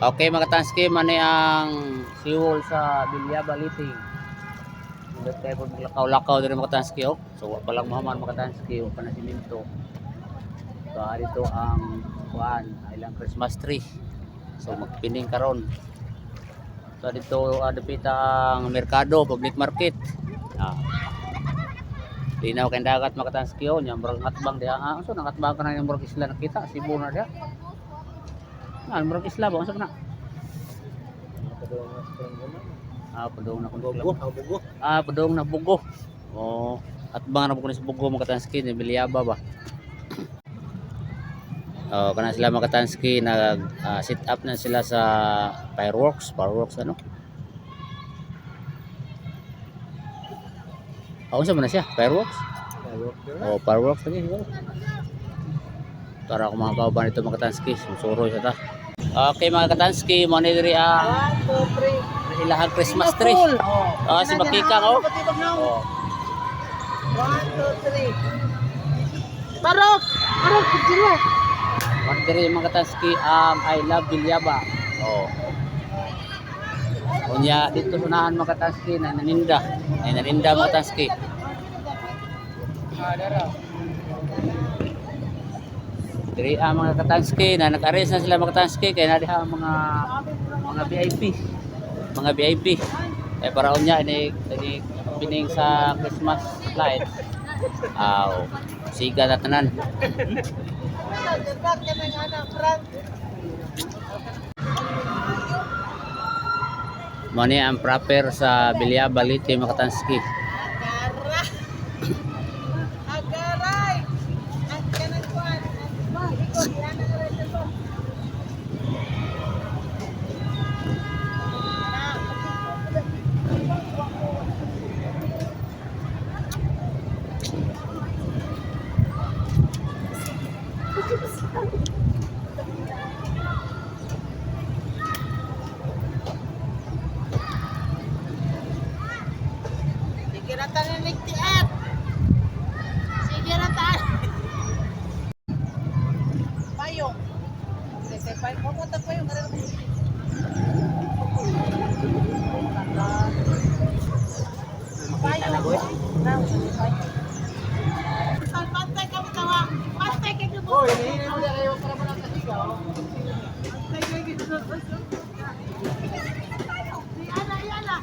Okay mga Tansky, mani ang siwol sa Bilyaba Liting. Hindi tayo po maglakaw-lakaw din mga Tansky. Oh. So walang mahaman mga Tansky, o panasiminto. So dito ang ilang Christmas tree. So magpining karon. So dito dapita ang merkado, public market. Linaw kay dagat mga Tansky, oh, nya murag ngatbang diha. So nangatbang ka na yung murag isla nakita, Cebu na diha. Murag isla ba unsa na? Padung na bugo. Padung na bugo. Oh, at bang na bugo ni bugo mga Tansky ni Bilyaba ba. Oh, kana sila mga Tansky nag sit up na sila sa fireworks ano? Unsa man na siya? Fireworks? Oh, fireworks lagi. Para ako mga kauban ito mga Tansky, susuroy sa ta. Okay mga Tansky, mo ni diri ang 1, 2, 3 ilahang Christmas tree. Oh, si Makikang oh. 1, 2, 3. Marok diri. Mo diri mga Tansky I love Bilyaba. Oh. Unya dito sunahan mga Tansky na naninda. Ay naninda mga Tansky. Diri mga Tansky na nag-arrange na sila mga Tansky kay na diha mga VIP. Mga VIP. Eh para unya ini pining sa Christmas light. Siga na tanan. Mani ang proper sa Bilyaba Liting mga Tansky. Sige na tayo nagtiat. Sige na tayo. Payong. Sige, payong. Pumunta payong. Payong. Pantay ka mo tawa. Pantay ka mo. Oh, hinihingi mo na kayo para mo lang kasiga. Pantay ka mo. Yana.